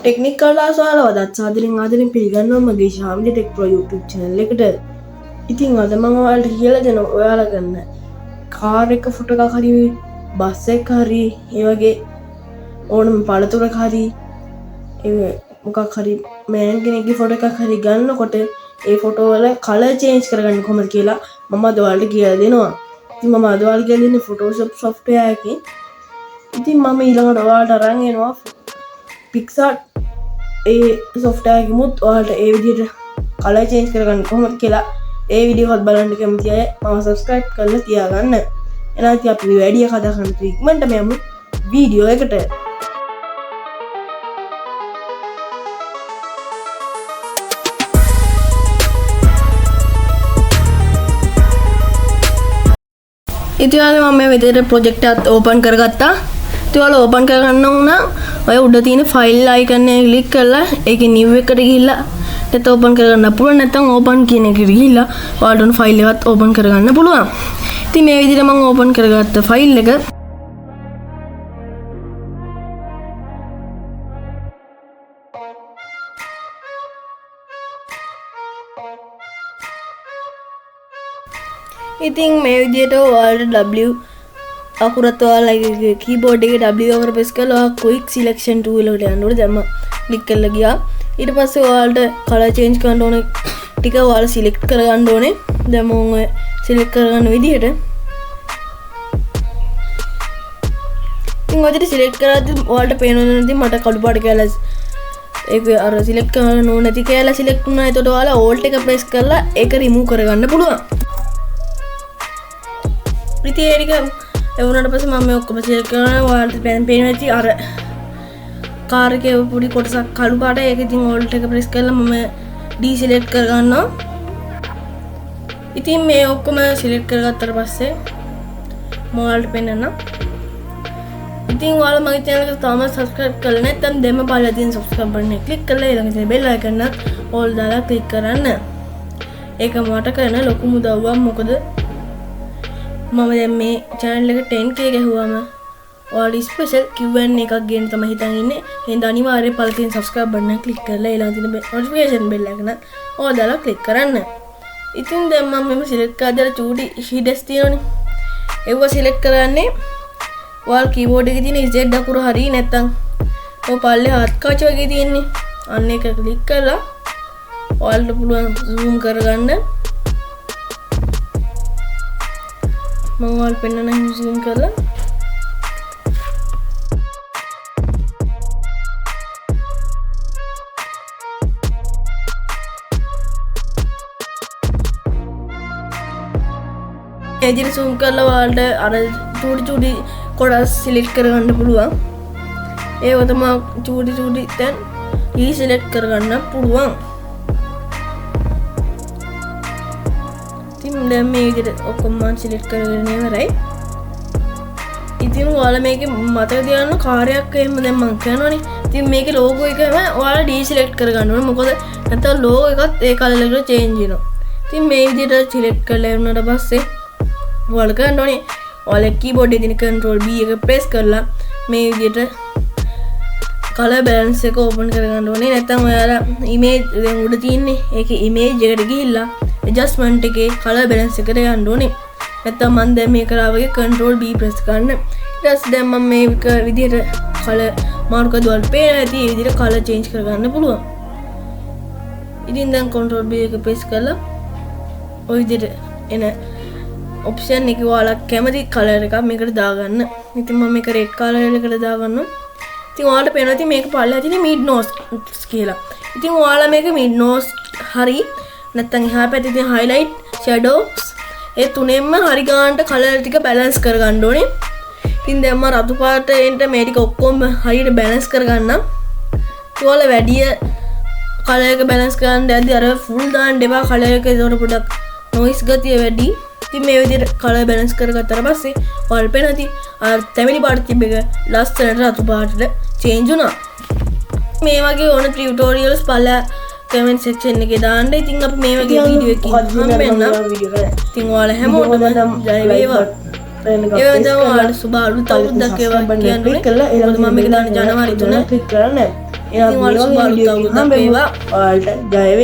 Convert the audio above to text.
Technique කලාස් ඔයාලවදත් සාදරෙන් ආදරෙන් පිළිගන්නවා මගේ ශාමිලි ටෙක් ප්‍රෝ YouTube channel එකට. ඉතින් අද මම ඔයාලට කියලා දෙනවා ඔයාලා ගන්න කාර් එක ෆොටෝ එකක් හරි බස් එකක් හරි ඒ වගේ ඕනම පළතුරක් හරි ඒ මොකක් හරි මෑන් කෙනෙක්ගේ ෆොටෝ එකක් හරි ගන්නකොට ඒ ෆොටෝ වල කලර් චේන්ජ් කරගන්න කොහොමද කියලා මම අද ඔයාලට කියලා දෙනවා. ඉතින් මම අද ඔයාලට කියලා දෙන්නේ Photoshop software එකකින්. ඉතින් මම ඊළඟට ඔයාලට අරන් එනවා PicsArt ඒ software එකෙමුත් ඔයාලට ඒ විදිහට කලර් චේන්ජ් කරගන්න කොහොමද කියලා ඒ වීඩියෝ එකත් බලන්න කැමති අය මම subscribe කරලා තියාගන්න. එහෙනම් ඉතින් අපි වැඩි එක හදා ගන්න ඉක්මනට යමු වීඩියෝ එකට. ඉතින් මම මේ විදිහට ප්‍රොජෙක්ට් එකත් ඕපන් කරගත්තා. ඉතින් ඔයාලා ඕපන් කරගන්න ඕන ඔය උඩ තියෙන ෆයිල් අයිකන් එක ක්ලික් කරලා ඒකේ නිව් එකට ගිහිල්ලා ඒත් ඕපන් කරගන්න පුළුවන්. නැත්නම් ඕපන් කියන එකට ගිහිල්ලා ඔයාලට උන ෆයිල් එකත් ඕපන් කරගන්න පුළුවන්. ඉතින් මේ විදිහට මම ඕපන් කරගත්ත ෆයිල් එක ඉතින් මේ විදිහට ඔයාලට W අකුරත් ඔයාලගේ කීබෝඩ් එකේ W අකුර ප්‍රෙස් කරලා ඔයා quick selection tool එකට යන්න ඕනේ. දැන් මම ක්ලික් කරලා ගියා. ඊට පස්සේ ඔයාලට color change කරන්න ඕන ටික ඔයාලා select කරගන්න ඕනේ. දැන් මම ඔය select කරගන්න විදිහට ඉතින් ඔය විදිහට select කරද්දි ඔයාලට පේනවා නේද මට කළු පාට කැලස් ඒක අර select කරන්න ඕන නැති කැලස් select වුණා. එතකොට ඔයාලා alt එක press කරලා ඒක remove කරගන්න පුළුවන්. ඉතින් ඒක ඒ වුණාට පස්සේ මම මේ ඔක්කොම select කරනවා. ඔයාලට පේනවා ඇති අර කාර් එකේ පොඩි කොටසක් කළු පාට ඒක ඉතින් alt එක press කරලා මම deselect කරගන්නවා. ඉතින් මේ ඔක්කොම select කරගත්තට පස්සේ මම ඔයාලට පෙන්නන්නම්. ඉතින් ඔයාලා මගේ channel එක තාම subscribe කරලා නැත්නම් දෙන්න බලලා තියෙන subscribe button එක click කරලා ඊළඟ තියෙන bell icon එකත් all දාලා click කරන්න. ඒක මට කරන ලොකුම උදව්වක්. මොකද මම දැන් මේ channel එක 10k ගැහුවාම ඔයාලා ස්පෙෂල් Q&A එකක් ගේන්න තමයි හිතන් ඉන්නේ. එහෙනම් අනිවාර්යයෙන් පළ තියෙන subscribe button එක click කරලා ඊළඟ තියෙන notification bell එක නත් all දාලා click කරන්න. ඉතින් දැන් මම මෙම select කරලා චූටි shades තියෙනවනේ. ඒව select කරන්නේ ඔයාලා keyboard එකේ තියෙන Z අකුර හරිය නැත්නම් ඔය පල්ලේ හත් කාච වගේ තියෙන්නේ. අන්න ඒක click කරලා ඔයාලට පුළුවන් zoom කරගන්න. මම ඔයාලට පෙන්නන්න zoom කරලා එදින zoom කරලා ඔයාලට අර චූටි කොටස් select කරගන්න පුළුවන්. ඒව තමයි චූටි දැන් select කරගන්න පුළුවන්. ඉතින් දැන් මේ විදිහට ඔක්කොම මම select කරගෙන ඉවරයි. ඉතින් ඔයාලා මේකේ මතක තියාගන්න කාර්යයක් එහෙම දැන් මම කරනවනේ. ඉතින් මේකේ logo එකම ඔයාලා deselect කරගන්න ඕනේ. මොකද නැත්නම් logo එකත් ඒ කලර් එකට change වෙනවා. ඉතින් මේ විදිහට select කරලා ඉවරනට පස්සේ ඔයාලා කරන්න ඕනේ ඔයාලා keyboard එකේ තියෙන control B එක press කරලා මේ විදිහට color balance එක open කරගන්න ඕනේ. නැත්නම් ඔයාලා image දැන් උඩ තියෙන්නේ ඒකේ image එකට ගිහිල්ලා adjustment එකේ color balance එකට යන්න ඕනේ. නැත්නම් මම දැන් මේ කරා වගේ control B press කරන්න. ඊට පස්සේ දැන් මම මේ විදිහට color මාර්ක දුවල් පේන ඇති මේ විදිහට color change කරගන්න පුළුවන්. ඉතින් දැන් control B එක press කරලා ඔය විදිහට එන ඔප්ෂන් එක ඔයාලා කැමති කලර් එකක් මේකට දාගන්න. ඉතින් මම මේක රෙඩ් කලර් එකකට දාගන්නවා. ඉතින් ඔයාලට පේනවා ඉතින් මේක පල්ලෙහා තියෙන mid nose කියලා. ඉතින් ඔයාලා මේක mid nose හරි නැත්නම් එහා පැත්තේ තියෙන highlight shadows ඒ තුනෙන්ම හරි ගන්නට කලර් ටික balance කරගන්න ඕනේ. ඉතින් දැන් මම රතු පාටෙන්ට මේ ටික ඔක්කොම හරියට balance කරගන්නම්. ඔයාලා වැඩි කලර් එක balance කරන්න යද්දි අර full දාන්න එපා කලර් එක ඒකට පොඩක් noise ගතිය වැඩි. ඉතින් මේ විදිහට color balance කරගත්තාට පස්සේ ඔයාලට පේනවා ඉතින් අර තැඹිලි පාට තිබ්බ එක ලස්සනට රතු පාටට change වුණා. මේ වගේ ඕන tutorials පළලා comment section එකේ දාන්න. ඉතින් අපි මේ වගේ වීඩියෝ එකකින් හම්බෙන්න. ඉතින් ඔයාලා හැමෝටම ජය වේවා. ඒ වගේම ඔයාලට සුබ අලුත් අවුරුද්දක් වේවා කියන්නේ. මම මේක දාන්නේ ජනවාරි 3 ක්ලික් කරන්න. ඉතින් ඔයාලා සුබ අලුත් අවුරුද්දක් වේවා. ඔයාලට ජය වේවා.